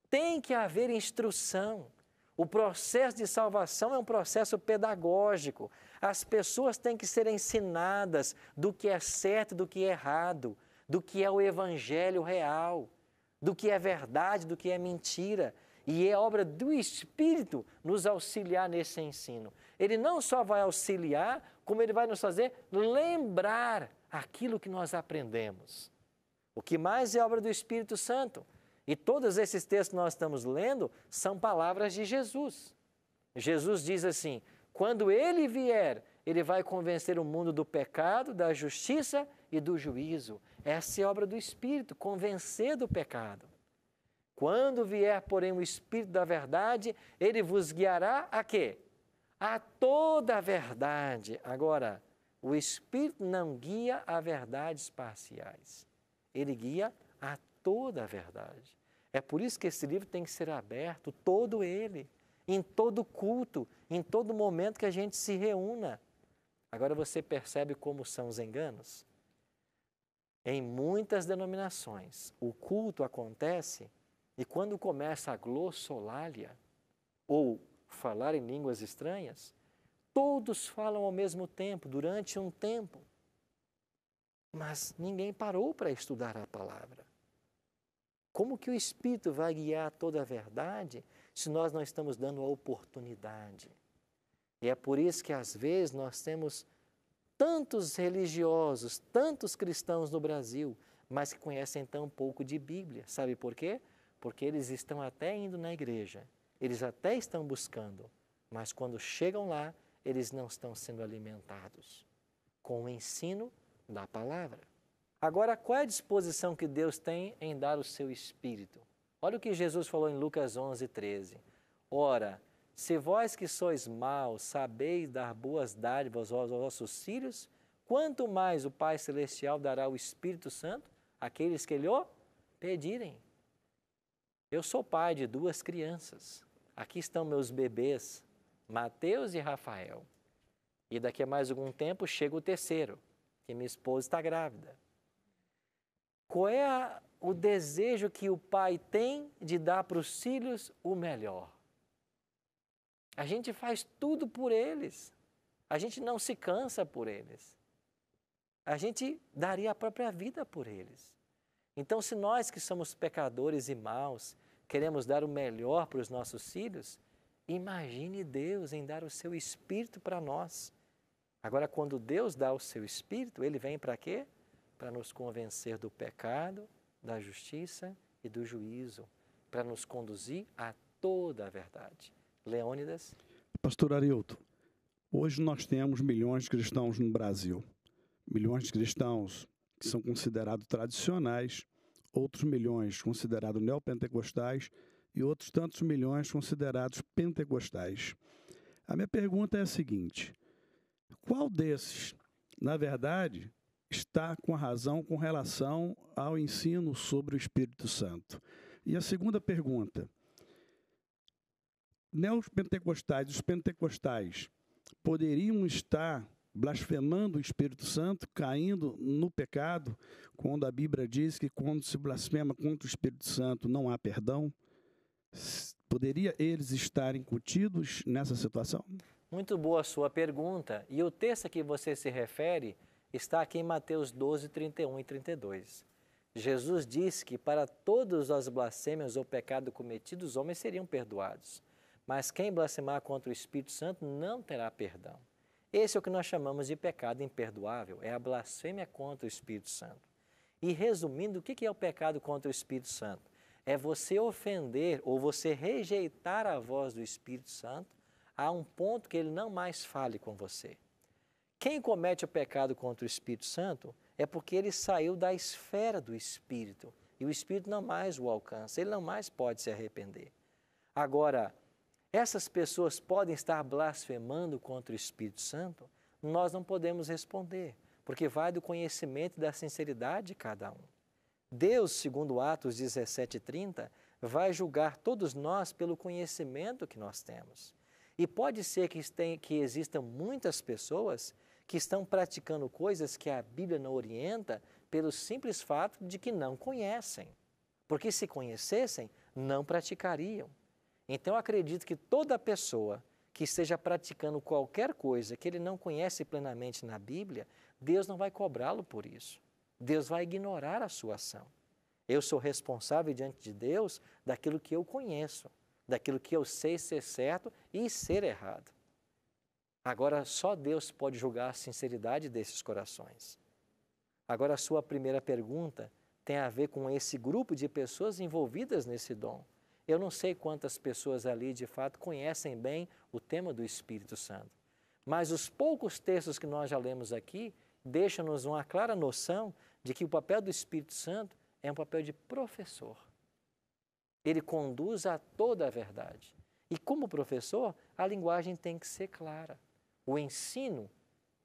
Tem que haver instrução. O processo de salvação é um processo pedagógico. As pessoas têm que ser ensinadas do que é certo e do que é errado, do que é o evangelho real, do que é verdade, do que é mentira. E é obra do Espírito nos auxiliar nesse ensino. Ele não só vai auxiliar, como ele vai nos fazer lembrar aquilo que nós aprendemos. O que mais é obra do Espírito Santo? E todos esses textos que nós estamos lendo são palavras de Jesus. Jesus diz assim, quando ele vier, ele vai convencer o mundo do pecado, da justiça e do juízo. Essa é a obra do Espírito, convencer do pecado. Quando vier, porém, o Espírito da verdade, ele vos guiará a quê? A toda a verdade. Agora, o Espírito não guia a verdades parciais. Ele guia a toda a verdade. É por isso que esse livro tem que ser aberto, todo ele, em todo culto, em todo momento que a gente se reúna. Agora você percebe como são os enganos? Em muitas denominações, o culto acontece e quando começa a glossolalia, ou falar em línguas estranhas, todos falam ao mesmo tempo, durante um tempo. Mas ninguém parou para estudar a palavra. Como que o Espírito vai guiar toda a verdade se nós não estamos dando a oportunidade? E é por isso que às vezes nós temos tantos religiosos, tantos cristãos no Brasil, mas que conhecem tão pouco de Bíblia. Sabe por quê? Porque eles estão até indo na igreja, eles até estão buscando, mas quando chegam lá, eles não estão sendo alimentados com o ensino da palavra. Agora, qual é a disposição que Deus tem em dar o seu Espírito? Olha o que Jesus falou em Lucas 11:13. Ora, se vós que sois maus sabeis dar boas dádivas aos vossos filhos, quanto mais o Pai Celestial dará o Espírito Santo àqueles que lhe o pedirem. Eu sou pai de 2 crianças. Aqui estão meus bebês, Mateus e Rafael. E daqui a mais algum tempo chega o terceiro, que minha esposa está grávida. Qual é o desejo que o pai tem de dar para os filhos o melhor? A gente faz tudo por eles. A gente não se cansa por eles. A gente daria a própria vida por eles. Então, se nós que somos pecadores e maus, queremos dar o melhor para os nossos filhos, imagine Deus em dar o seu Espírito para nós. Agora, quando Deus dá o seu Espírito, Ele vem para quê? Para nos convencer do pecado, da justiça e do juízo, para nos conduzir a toda a verdade. Leônidas? Pastor Arilton, hoje nós temos milhões de cristãos no Brasil. Milhões de cristãos que são considerados tradicionais, outros milhões considerados neopentecostais e outros tantos milhões considerados pentecostais. A minha pergunta é a seguinte: qual desses, na verdade, está com a razão com relação ao ensino sobre o Espírito Santo? E a segunda pergunta: neopentecostais e os pentecostais poderiam estar blasfemando o Espírito Santo, caindo no pecado, quando a Bíblia diz que quando se blasfema contra o Espírito Santo não há perdão? Poderia eles estar incutidos nessa situação? Muito boa a sua pergunta. E o texto a que você se refere está aqui em Mateus 12, 31 e 32. Jesus disse que para todas as blasfêmias ou pecado cometidos, os homens seriam perdoados. Mas quem blasfemar contra o Espírito Santo não terá perdão. Esse é o que nós chamamos de pecado imperdoável, é a blasfêmia contra o Espírito Santo. E resumindo, o que é o pecado contra o Espírito Santo? É você ofender ou você rejeitar a voz do Espírito Santo a um ponto que ele não mais fale com você. Quem comete o pecado contra o Espírito Santo é porque ele saiu da esfera do Espírito e o Espírito não mais o alcança, ele não mais pode se arrepender. Agora, essas pessoas podem estar blasfemando contra o Espírito Santo? Nós não podemos responder, porque vai do conhecimento e da sinceridade de cada um. Deus, segundo Atos 17:30, vai julgar todos nós pelo conhecimento que nós temos. E pode ser que existam muitas pessoas que estão praticando coisas que a Bíblia não orienta pelo simples fato de que não conhecem. Porque se conhecessem, não praticariam. Então, eu acredito que toda pessoa que esteja praticando qualquer coisa que ele não conhece plenamente na Bíblia, Deus não vai cobrá-lo por isso. Deus vai ignorar a sua ação. Eu sou responsável diante de Deus daquilo que eu conheço, daquilo que eu sei ser certo e ser errado. Agora, só Deus pode julgar a sinceridade desses corações. Agora, a sua primeira pergunta tem a ver com esse grupo de pessoas envolvidas nesse dom. Eu não sei quantas pessoas ali, de fato, conhecem bem o tema do Espírito Santo. Mas os poucos textos que nós já lemos aqui deixam-nos uma clara noção de que o papel do Espírito Santo é um papel de professor. Ele conduz a toda a verdade. E como professor, a linguagem tem que ser clara. O ensino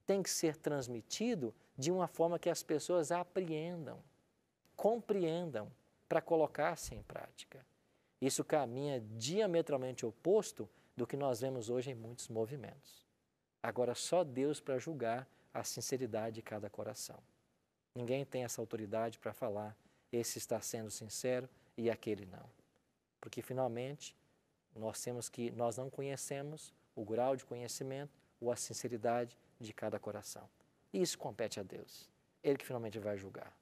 tem que ser transmitido de uma forma que as pessoas apreendam, compreendam, para colocar-se em prática. Isso caminha diametralmente oposto do que nós vemos hoje em muitos movimentos. Agora, só Deus para julgar a sinceridade de cada coração. Ninguém tem essa autoridade para falar, esse está sendo sincero e aquele não. Porque finalmente nós não conhecemos o grau de conhecimento ou a sinceridade de cada coração. E isso compete a Deus. Ele que finalmente vai julgar.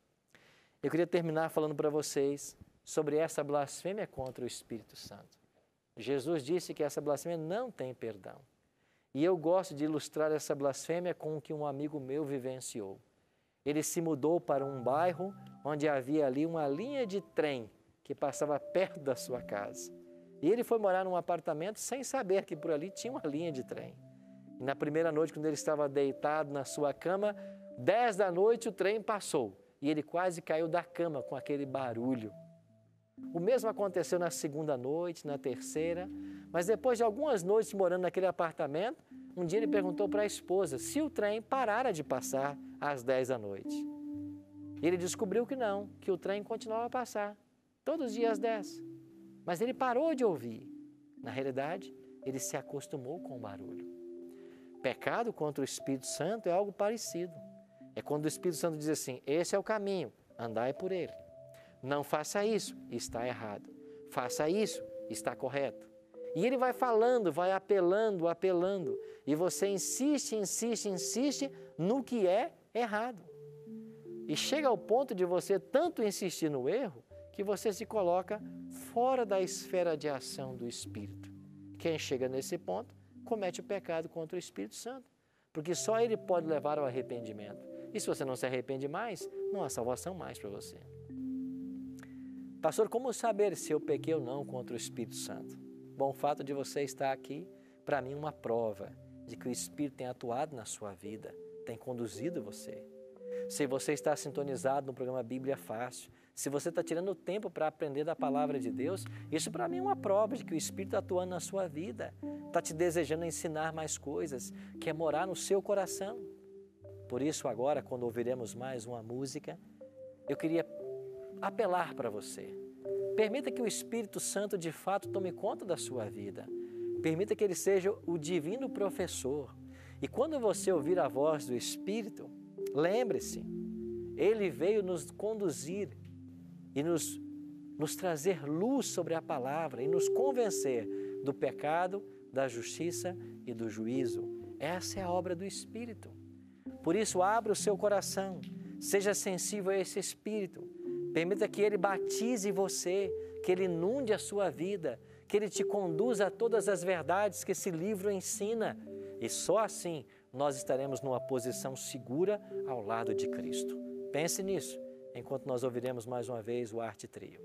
Eu queria terminar falando para vocês sobre essa blasfêmia contra o Espírito Santo. Jesus disse que essa blasfêmia não tem perdão. E eu gosto de ilustrar essa blasfêmia com o que um amigo meu vivenciou. Ele se mudou para um bairro onde havia ali uma linha de trem que passava perto da sua casa. E ele foi morar num apartamento sem saber que por ali tinha uma linha de trem. E na primeira noite, quando ele estava deitado na sua cama, 10 da noite o trem passou e ele quase caiu da cama com aquele barulho. O mesmo aconteceu na segunda noite, na terceira, mas depois de algumas noites morando naquele apartamento, um dia ele perguntou para a esposa se o trem parara de passar às 10 da noite. Ele descobriu que não, que o trem continuava a passar, todos os dias às 10. Mas ele parou de ouvir. Na realidade, ele se acostumou com o barulho. Pecado contra o Espírito Santo é algo parecido. É quando o Espírito Santo diz assim, esse é o caminho, andai por ele. Não faça isso, está errado. Faça isso, está correto. E ele vai falando, vai apelando, apelando. E você insiste no que é errado. E chega ao ponto de você tanto insistir no erro, que você se coloca fora da esfera de ação do Espírito. Quem chega nesse ponto, comete o pecado contra o Espírito Santo. Porque só ele pode levar ao arrependimento. E se você não se arrepende mais, não há salvação mais para você. Pastor, como saber se eu pequei ou não contra o Espírito Santo? Bom, o fato de você estar aqui, para mim, é uma prova de que o Espírito tem atuado na sua vida, tem conduzido você. Se você está sintonizado no programa Bíblia Fácil, se você está tirando tempo para aprender da palavra de Deus, isso para mim é uma prova de que o Espírito está atuando na sua vida, está te desejando ensinar mais coisas, quer morar no seu coração. Por isso agora, quando ouviremos mais uma música, eu queria apelar para você. Permita que o Espírito Santo de fato tome conta da sua vida. Permita que ele seja o divino professor. E quando você ouvir a voz do Espírito, lembre-se, ele veio nos conduzir e nos trazer luz sobre a palavra e nos convencer do pecado, da justiça e do juízo. Essa é a obra do Espírito. Por isso, abra o seu coração, seja sensível a esse Espírito. Permita que ele batize você, que ele inunde a sua vida, que ele te conduza a todas as verdades que esse livro ensina. E só assim nós estaremos numa posição segura ao lado de Cristo. Pense nisso, enquanto nós ouviremos mais uma vez o Arte Trio.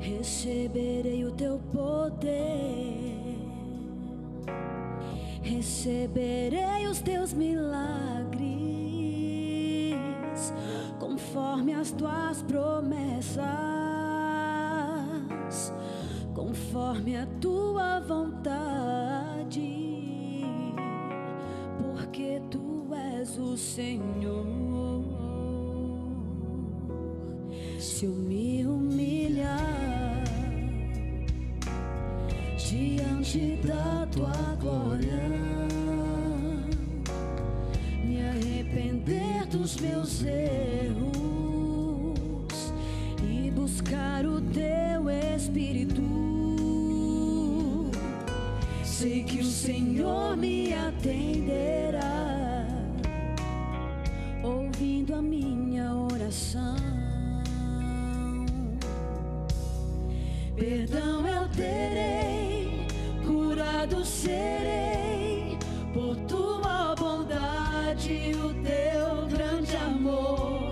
Receberei o teu poder, receberei os teus milagres, conforme as tuas promessas, conforme a tua vontade, porque tu és o Senhor. Se eu me humilhar diante da tua glória, me arrepender dos meus erros e buscar o teu Espírito, sei que o Senhor me atenderá, ouvindo a minha oração. Perdão eu terei, curado serei, por tua bondade e o teu grande amor.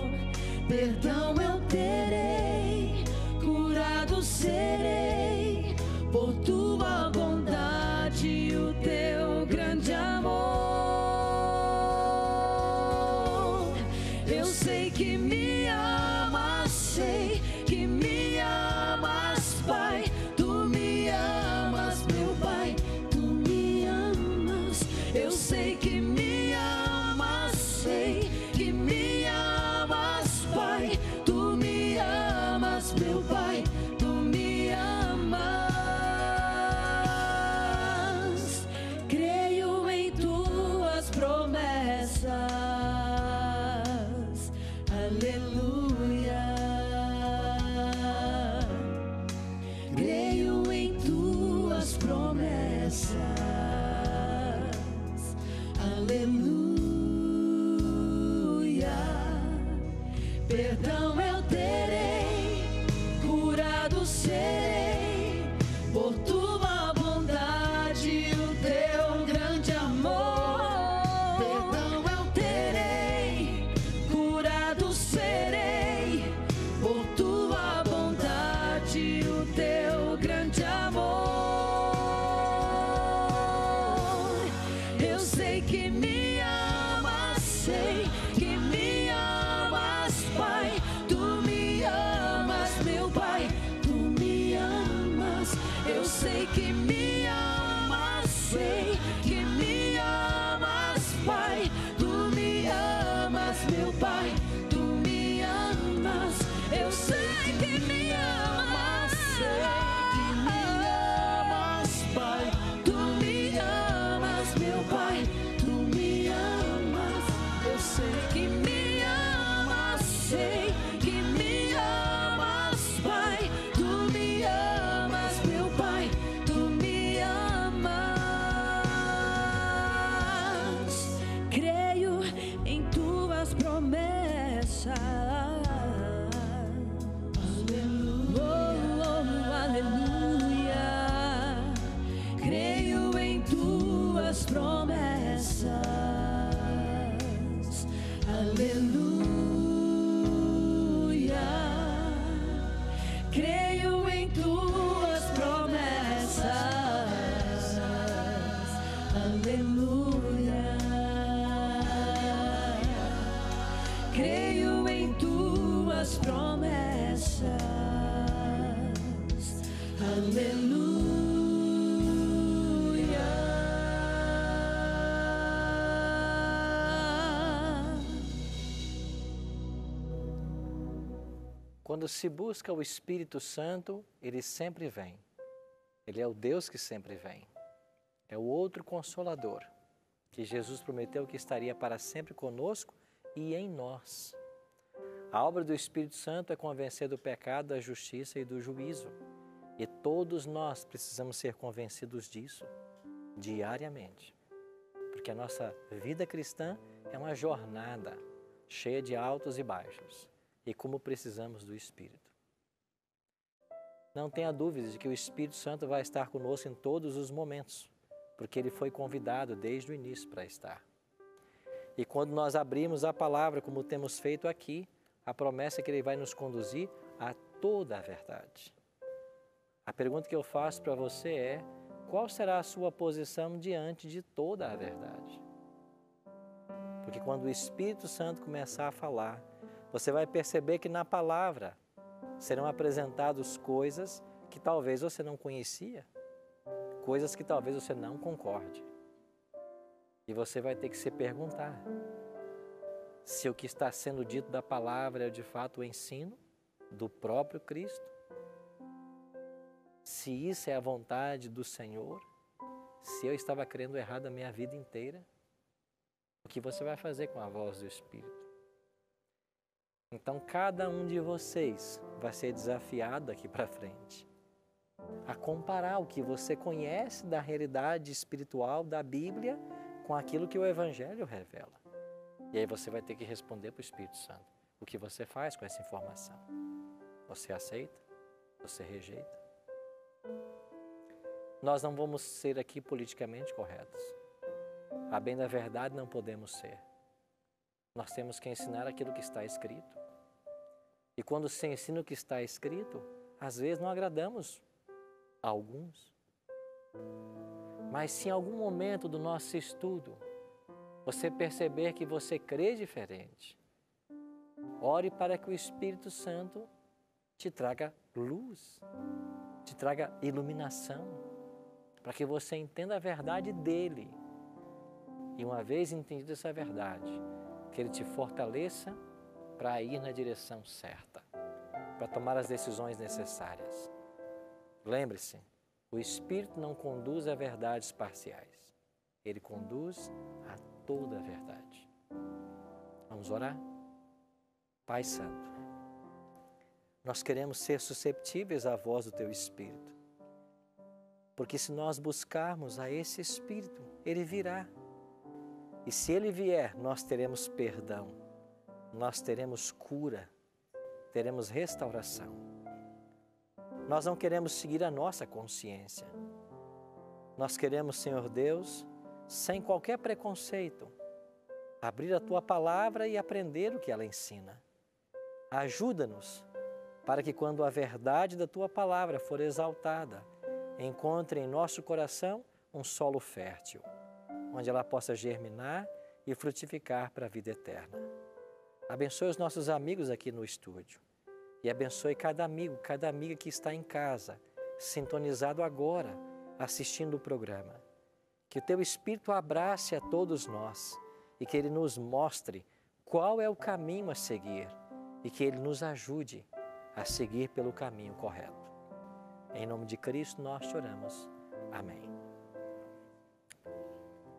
Perdão eu terei, curado serei, por tua bondade e o teu grande amor. Eu sei que me amas, sei que me amas, sei que me amas, Pai. Tu me amas, meu Pai, tu me amas. Eu sei que me amas, sei que me amas, Pai. Tu me amas, meu Pai, tu me amas. Eu sei que me amas, sei que me amas, Pai. Tu me amas, meu Pai, tu me amas. Creio em tuas promessas. Aleluia, oh, aleluia. Creio em tuas promessas. Aleluia. Creio em tuas promessas. Aleluia. Creio em tuas promessas. Aleluia. Quando se busca o Espírito Santo, ele sempre vem. Ele é o Deus que sempre vem. É o outro Consolador, que Jesus prometeu que estaria para sempre conosco e em nós. A obra do Espírito Santo é convencer do pecado, da justiça e do juízo. E todos nós precisamos ser convencidos disso diariamente. Porque a nossa vida cristã é uma jornada cheia de altos e baixos. E como precisamos do Espírito. Não tenha dúvida de que o Espírito Santo vai estar conosco em todos os momentos, porque ele foi convidado desde o início para estar. E quando nós abrimos a palavra, como temos feito aqui, a promessa é que ele vai nos conduzir a toda a verdade. A pergunta que eu faço para você é: qual será a sua posição diante de toda a verdade? Porque quando o Espírito Santo começar a falar, você vai perceber que na palavra serão apresentadas coisas que talvez você não conhecia, coisas que talvez você não concorde. E você vai ter que se perguntar se o que está sendo dito da palavra é de fato o ensino do próprio Cristo, se isso é a vontade do Senhor, se eu estava crendo errado a minha vida inteira. O que você vai fazer com a voz do Espírito? Então, cada um de vocês vai ser desafiado daqui para frente a comparar o que você conhece da realidade espiritual da Bíblia com aquilo que o Evangelho revela. E aí você vai ter que responder para o Espírito Santo. O que você faz com essa informação? Você aceita? Você rejeita? Nós não vamos ser aqui politicamente corretos. A bem da verdade não podemos ser. Nós temos que ensinar aquilo que está escrito. E quando se ensina o que está escrito, às vezes não agradamos a alguns. Mas se em algum momento do nosso estudo você perceber que você crê diferente, ore para que o Espírito Santo te traga luz, te traga iluminação, para que você entenda a verdade dele. E uma vez entendida essa verdade, que ele te fortaleça para ir na direção certa, para tomar as decisões necessárias. Lembre-se, o Espírito não conduz a verdades parciais, ele conduz a toda a verdade. Vamos orar? Pai Santo, nós queremos ser susceptíveis à voz do Teu Espírito, porque se nós buscarmos a esse Espírito, ele virá. E se ele vier, nós teremos perdão, nós teremos cura, teremos restauração. Nós não queremos seguir a nossa consciência. Nós queremos, Senhor Deus, sem qualquer preconceito, abrir a Tua palavra e aprender o que ela ensina. Ajuda-nos para que quando a verdade da Tua palavra for exaltada, encontre em nosso coração um solo fértil, onde ela possa germinar e frutificar para a vida eterna. Abençoe os nossos amigos aqui no estúdio e abençoe cada amigo, cada amiga que está em casa, sintonizado agora, assistindo o programa. Que o Teu Espírito abrace a todos nós e que Ele nos mostre qual é o caminho a seguir e que Ele nos ajude a seguir pelo caminho correto. Em nome de Cristo nós te oramos. Amém.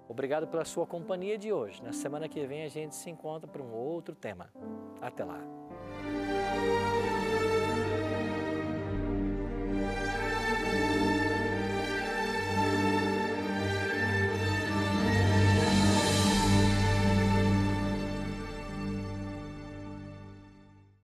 Obrigado pela sua companhia de hoje. Na semana que vem a gente se encontra para um outro tema. Até lá.